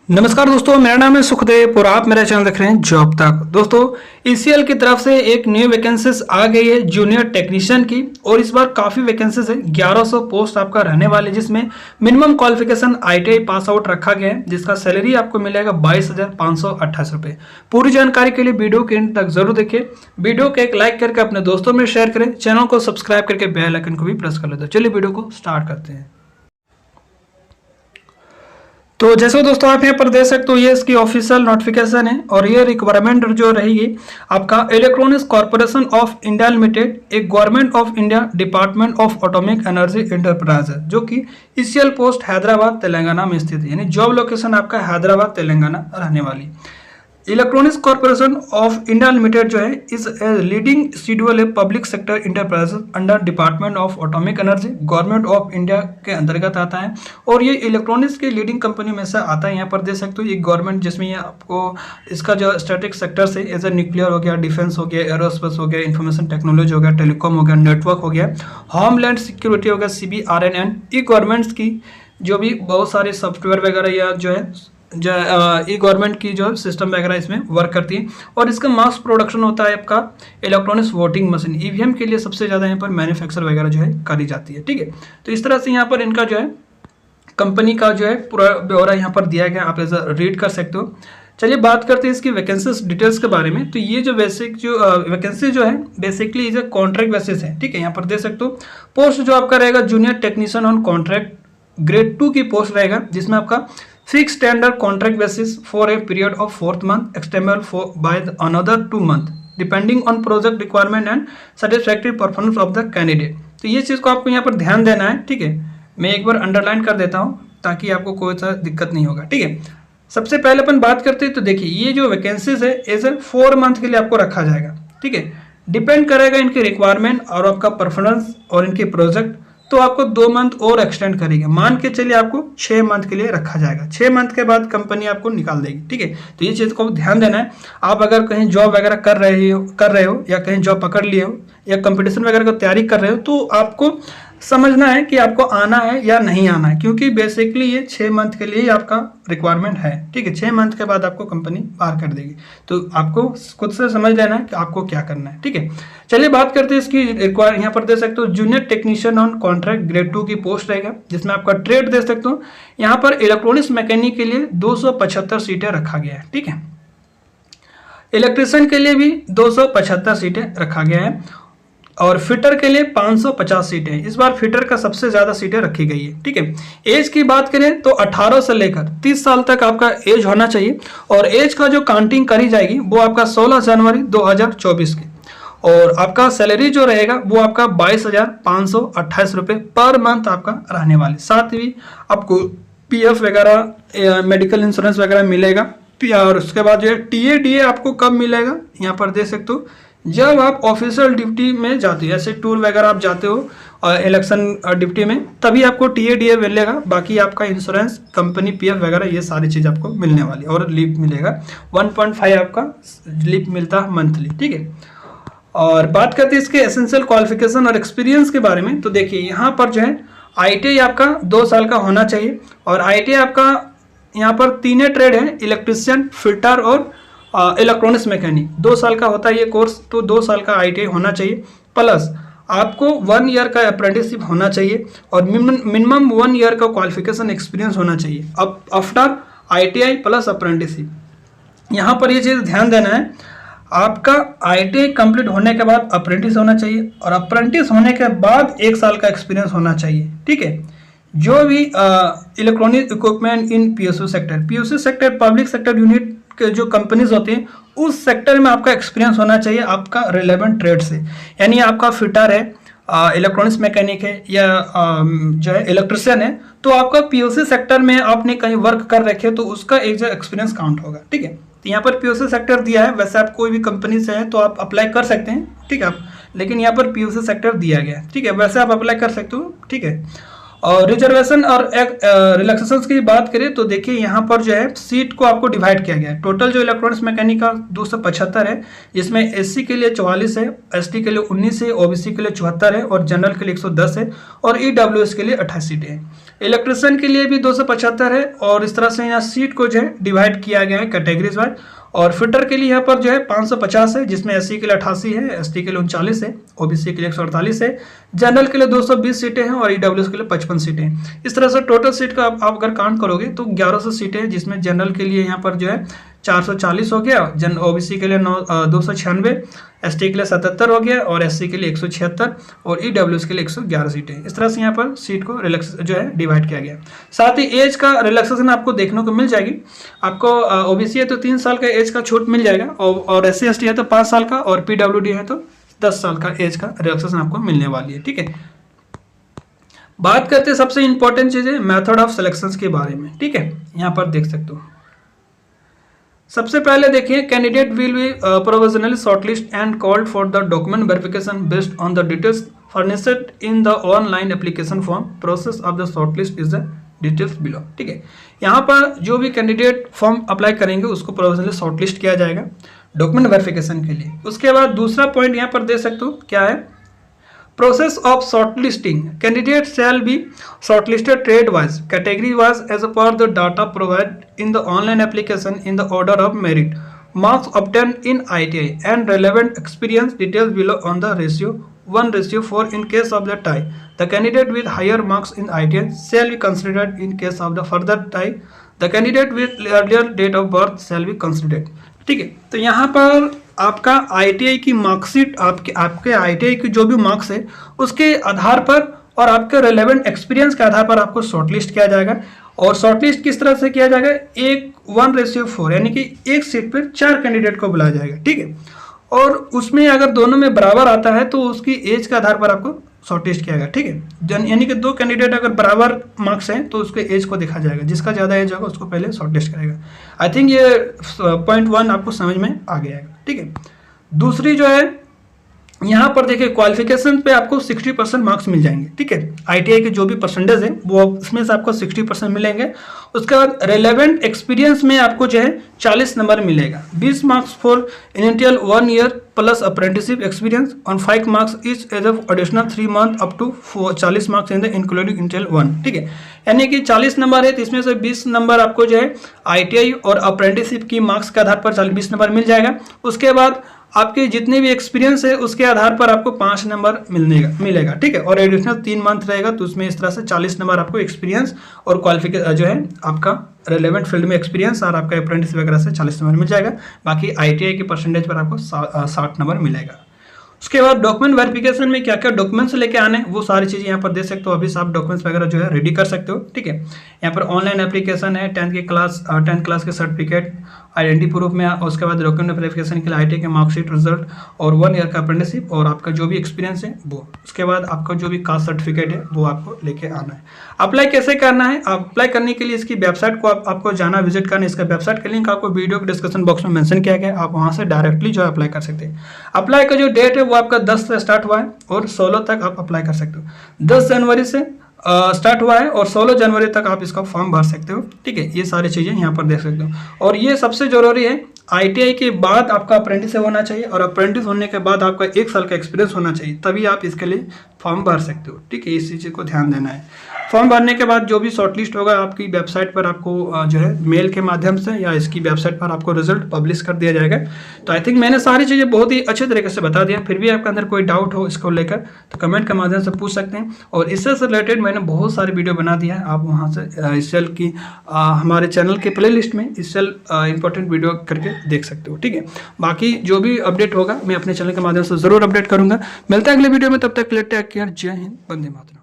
नमस्कार दोस्तों, मेरा नाम है सुखदेव और आप मेरा चैनल देख रहे हैं जॉब तक। दोस्तों, ईसीएल की तरफ से एक न्यू वैकेंसीज आ गई है जूनियर टेक्नीशियन की, और इस बार काफ़ी वैकेंसीज है। 1100 पोस्ट आपका रहने वाले, जिसमें minimum qualification ITI pass out रखा गया है, जिसका सैलरी आपको मिलेगा 22,528 रुपये। पूरी जानकारी के लिए वीडियो के एंड तक जरूर देखिए। वीडियो को एक लाइक करके अपने दोस्तों में शेयर करें, चैनल को सब्सक्राइब करके बेल आइकन को भी प्रेस कर लेते हैं। चलिए वीडियो को स्टार्ट करते हैं। तो जैसे दोस्तों आप यहाँ पर देख सकते हो, ये इसकी ऑफिशियल नोटिफिकेशन है और ये रिक्वायरमेंट जो रहेगी आपका electronics corporation of India limited, एक government of India department of atomic energy enterprise है, जो कि ईसीएल पोस्ट हैदराबाद तेलंगाना में स्थित है। यानी जॉब लोकेशन आपका हैदराबाद तेलंगाना रहने वाली। Electronics corporation of India limited जो है is a leading schedule public sector enterprise under department of atomic energy, government of India के अंतर्गत आता है। और ये इलेक्ट्रॉनिक्स की लीडिंग कंपनी में से आता है। यहाँ पर देख सकते हो ये गवर्नमेंट, जिसमें ये आपको इसका जो स्टैटिक सेक्टर से एज ए न्यूक्लियर हो गया, डिफेंस हो गया, एरोस्पेस हो गया, इंफॉर्मेशन टेक्नोलॉजी हो गया, टेलीकॉम हो गया, नेटवर्क हो गया, होमलैंड सिक्योरिटी हो गया, CBRN, ई गवर्नमेंट्स की जो भी बहुत सारे सॉफ्टवेयर वगैरह या जो है ई गवर्नमेंट की जो सिस्टम वगैरह इसमें वर्क करती है। और इसका मास प्रोडक्शन होता है आपका इलेक्ट्रॉनिक्स वोटिंग मशीन, ईवीएम के लिए सबसे ज़्यादा यहाँ पर मैन्युफैक्चर वगैरह जो है करी जाती है। ठीक है, तो इस तरह से यहाँ पर इनका जो है कंपनी का जो है पूरा ब्यौरा यहाँ पर दिया गया, आप ऐसा रीड कर सकते हो। चलिए बात करते हैं इसकी वैकेंसीज डिटेल्स के बारे में। तो ये जो बेसिक जो वैकेंसी जो है बेसिकली इज कॉन्ट्रैक्ट बेसिस है। ठीक है, यहाँ पर देख सकते हो पोस्ट जो आपका रहेगा junior technician on contract grade 2 की पोस्ट रहेगा, जिसमें आपका fix standard contract basis for a period of 4th month, extendable for by another 2 month depending on project requirement and satisfactory performance of the candidate. तो ये चीज़ को आपको यहाँ पर ध्यान देना है। ठीक है, मैं एक बार अंडरलाइन कर देता हूँ ताकि आपको कोई सा दिक्कत नहीं होगा। ठीक है, सबसे पहले अपन बात करते हैं। तो देखिए ये जो वैकेंसीज है एज ए 4 मंथ के लिए आपको रखा जाएगा। ठीक है, डिपेंड करेगा इनकी रिक्वायरमेंट और आपका परफॉर्मेंस और इनके प्रोजेक्ट, तो आपको 2 मंथ और एक्सटेंड करेगी। मान के चलिए आपको 6 मंथ के लिए रखा जाएगा। 6 मंथ के बाद कंपनी आपको निकाल देगी। ठीक है, तो ये चीज़ को ध्यान देना है। आप अगर कहीं जॉब वगैरह कर रहे हो या कहीं जॉब पकड़ लिए हो या कंपटीशन वगैरह की तैयारी कर रहे हो, तो आपको समझना है कि आपको आना है या नहीं आना है, क्योंकि बेसिकली ये 6 मंथ के लिए ही आपका रिक्वायरमेंट है। ठीक है, 6 मंथ के बाद आपको कंपनी बाहर कर देगी, तो आपको खुद से समझ लेना है कि आपको क्या करना है। ठीक है, चलिए बात करते हैं इसकी यहाँ पर दे सकते हो junior technician on contract grade 2 की पोस्ट रहेगा, जिसमें आपका ट्रेड दे सकते हो। यहाँ पर इलेक्ट्रॉनिक्स मैकेनिक के लिए 275 सीटें रखा गया है। ठीक है, इलेक्ट्रिशियन के लिए भी 275 सीटें रखा गया है, और फिटर के लिए 550 सीटें हैं। इस बार फिटर का सबसे ज़्यादा सीटें रखी गई है। ठीक है, एज की बात करें तो 18 से लेकर 30 साल तक आपका एज होना चाहिए, और एज का जो काउंटिंग करी जाएगी वो आपका 16 जनवरी 2024 की। और आपका सैलरी जो रहेगा वो आपका 22,528 रुपये पर मंथ आपका रहने वाले। साथ ही आपको PF वगैरह, मेडिकल इंश्योरेंस वगैरह मिलेगा। और उसके बाद जो है TA आपको कब मिलेगा, यहाँ पर देख सकते हो जब आप ऑफिशियल ड्यूटी में जाते हो, ऐसे टूर वगैरह आप जाते हो इलेक्शन ड्यूटी में, तभी आपको TA मिलेगा। बाकी आपका इंश्योरेंस, कंपनी PF वगैरह ये सारी चीज़ आपको मिलने वाली, और लीव मिलेगा 1.5 आपका लीव मिलता है मंथली। ठीक है, और बात करते हैं इसके एसेंशियल क्वालिफिकेशन और एक्सपीरियंस के बारे में। तो देखिए यहाँ पर जो है ITI आपका 2 साल का होना चाहिए, और ITI आपका यहाँ पर 3 ट्रेड है, इलेक्ट्रिशियन, फिटर और इलेक्ट्रॉनिक्स मैकेनिक। 2 साल का होता है ये कोर्स, तो 2 साल का ITI होना चाहिए, प्लस आपको 1 ईयर का अप्रेंटिसशिप होना चाहिए, और मिनिमम 1 ईयर का क्वालिफिकेशन एक्सपीरियंस होना चाहिए अब आफ्टर ITI प्लस अप्रेंटिसशिप। यहाँ पर ये चीज़ ध्यान देना है, आपका ITI कंप्लीट होने के बाद अप्रेंटिस होना चाहिए, और अप्रेंटिस होने के बाद 1 साल का एक्सपीरियंस होना चाहिए। ठीक है, जो भी इलेक्ट्रॉनिक इक्विपमेंट इन PSU sector public sector unit के जो कंपनीज होती हैं, उस सेक्टर में आपका एक्सपीरियंस होना चाहिए आपका रिलेवेंट ट्रेड से। यानी आपका फिटर है, इलेक्ट्रॉनिक्स मैकेनिक है, या जो है इलेक्ट्रिशियन है, तो आपका POC सेक्टर में आपने कहीं वर्क कर रखे तो उसका एक जो एक्सपीरियंस काउंट होगा। ठीक है, तो यहाँ पर POC सेक्टर दिया है, वैसे आप कोई भी कंपनी से है तो आप अप्लाई कर सकते हैं। ठीक है, आप लेकिन यहाँ पर POC सेक्टर दिया गया है। ठीक है, वैसे आप अप्लाई कर सकते हो। ठीक है, और रिजर्वेशन और रिलैक्सेशन की बात करें तो देखिए यहाँ पर जो है सीट को आपको डिवाइड किया गया है। टोटल जो इलेक्ट्रॉनिक्स मैकेनिक का 275 है, जिसमें SC के लिए 44 है, ST के लिए 19 है, OBC के लिए 74 है, और जनरल के लिए 110 है, और EWS के लिए 28 सीटें हैं। इलेक्ट्रिशियन के लिए भी 275 है और इस तरह से यहाँ सीट को जो है डिवाइड किया गया है कैटेगरीज वाइज। और फिटर के लिए यहाँ पर जो है 550 है, जिसमें एससी के लिए 88 है, एसटी के लिए 39 है, ओबीसी के लिए 148 है, जनरल के लिए 220 सीटें हैं और ईडब्ल्यूएस के लिए 55 सीटें हैं। इस तरह से टोटल सीट का आप अगर काउंट करोगे तो 1100 सीटें हैं, जिसमें जनरल के लिए यहाँ पर जो है 440 हो गया, ओबीसी के लिए 296, एसटी के लिए 77 हो गया और एससी के लिए 176 और ईडब्ल्यूएस के लिए 111 सीटें। इस तरह से यहाँ पर सीट को रिलैक्स जो है डिवाइड किया गया। साथ ही एज का रिलैक्सेशन आपको देखने को मिल जाएगी। आपको ओबीसी है तो 3 साल का एज का छूट मिल जाएगा और एससी एसटी है तो 5 साल का और पीडब्ल्यूडी है तो 10 साल का एज का रिलैक्सेशन आपको मिलने वाली है। ठीक है, बात करते हैं सबसे इंपॉर्टेंट चीज़ है मेथड ऑफ सिलेक्शन के बारे में। ठीक है, यहाँ पर देख सकते हो। सबसे पहले देखिए, candidate will be provisionally shortlist and called for the document verification based on the details furnished in the online application form. Process of the shortlist is the details below. ठीक है, यहाँ पर जो भी कैंडिडेट फॉर्म अप्लाई करेंगे उसको provisionally shortlist किया जाएगा डॉक्यूमेंट वेरिफिकेशन के लिए। उसके बाद दूसरा पॉइंट यहाँ पर दे सकते हो क्या है, Process of shortlisting. Candidates shall be shortlisted trade-wise, category-wise as per the data provided in the online application in the order of merit. Marks obtained in ITI and relevant experience details below on the ratio 1:4 in case of the tie. The candidate with higher marks in ITI shall be considered in case of the further tie. The candidate with earlier date of birth shall be considered. ठीक है, तो यहाँ पर आपका ITI की marksheet, आपके ITI की जो भी मार्क्स है उसके आधार पर और आपके रेलेवेंट एक्सपीरियंस के आधार पर आपको शॉर्टलिस्ट किया जाएगा। और शॉर्टलिस्ट किस तरह से किया जाएगा, 1:4 यानी कि एक सीट पर 4 कैंडिडेट को बुलाया जाएगा। ठीक है, और उसमें अगर दोनों में बराबर आता है तो उसकी एज के आधार पर आपको शॉर्टलिस्ट किया जाएगा। ठीक है, यानी कि 2 कैंडिडेट अगर बराबर मार्क्स हैं तो उसके एज को देखा जाएगा, जिसका ज़्यादा एज होगा उसको पहले शॉर्टलिस्ट करेगा। आई थिंक ये पॉइंट 1 आपको समझ में आ गया है। ठीक है, दूसरी जो है यहाँ पर देखिए, क्वालिफिकेशन पे आपको 60% मार्क्स मिल जाएंगे। ठीक है, आईटीआई के जो भी परसेंटेज है वो उसमें से आपको 60% मिलेंगे। उसके बाद रेलेवेंट एक्सपीरियंस में आपको जो है 40 नंबर मिलेगा। 20 marks for initial 1 year plus apprenticeship experience और 5 marks is as additional 3 month up to 40 marks in the including initial 1। ठीक है, यानी कि 40 नंबर है तो इसमें से 20 नंबर आपको जो है आईटीआई और अप्रेंटिसशिप की मार्क्स के आधार पर 20 नंबर मिल जाएगा। उसके बाद आपके जितने भी एक्सपीरियंस है उसके आधार पर आपको 5 नंबर मिलेगा। ठीक है, और एडिशनल 3 मंथ रहेगा तो उसमें इस तरह से 40 नंबर आपको एक्सपीरियंस और क्वालिफिकेशन जो है आपका रेलेवेंट फील्ड में एक्सपीरियंस और आपका अप्रेंटिस वगैरह से 40 नंबर मिल जाएगा। बाकी आईटीआई के परसेंटेज पर आपको 60 नंबर मिलेगा। उसके बाद डॉक्यूमेंट वेरिफिकेशन में क्या क्या डॉक्यूमेंट्स लेके आने हैं वो सारी चीज़ें यहाँ पर दे सकते हो। अभी से आप डॉक्यूमेंट्स वगैरह जो है रेडी कर सकते हो। ठीक है, यहाँ पर ऑनलाइन एप्लीकेशन है, 10th क्लास के सर्टिफिकेट, आइडेंटिटी प्रूफ में, उसके बाद डॉक्यूमेंट वेरिफिकेशन के लिए आईटीआई के मार्कशीट, रिजल्ट और 1 ईयर का अप्रेंटिसशिप और आपका जो भी एक्सपीरियंस है वो। उसके बाद आपका जो भी कास्ट सर्टिफिकेट है वो आपको लेके आना है। अप्लाई कैसे करना है, अप्लाई करने के लिए इसकी वेबसाइट को आपको जाना, विजिट करना। इसका वेबसाइट का लिंक आपको वीडियो के डिस्क्रिप्शन बॉक्स में मेंशन किया गया है, आप वहाँ से डायरेक्टली जो है अप्लाई कर सकते हैं। अप्लाई का जो डेट है वो आपका 10 से स्टार्ट हुआ है और 16 तक आप अप्लाई कर सकते हो। 10 जनवरी से स्टार्ट हुआ है और 16 जनवरी तक आप इसका फॉर्म भर सकते हो। ठीक है, ये सारी चीज़ें यहाँ पर देख सकते हो। और ये सबसे ज़रूरी है, आईटीआई के बाद आपका अप्रेंटिस होना चाहिए और अप्रेंटिस होने के बाद आपका 1 साल का एक्सपीरियंस होना चाहिए, तभी आप इसके लिए फॉर्म भर सकते हो। ठीक है, इस चीज़ को ध्यान देना है। फॉर्म भरने के बाद जो भी शॉर्टलिस्ट होगा आपकी वेबसाइट पर आपको जो है मेल के माध्यम से या इसकी वेबसाइट पर आपको रिजल्ट पब्लिश कर दिया जाएगा। तो आई थिंक मैंने सारी चीज़ें बहुत ही अच्छे तरीके से बता दिया। फिर भी आपके अंदर कोई डाउट हो इसको लेकर तो कमेंट के माध्यम से पूछ सकते हैं। और इससे रिलेटेड मैंने बहुत सारी वीडियो बना दिया है, आप वहाँ से इससेल की हमारे चैनल के प्ले लिस्ट में इससेल इंपॉर्टेंट वीडियो करके देख सकते हो। ठीक है, बाकी जो भी अपडेट होगा मैं अपने चैनल के माध्यम से ज़रूर अपडेट करूँगा। मिलता है अगले वीडियो में, तब तक के लिए टेक केयर। जय हिंद, वंदे मातरम।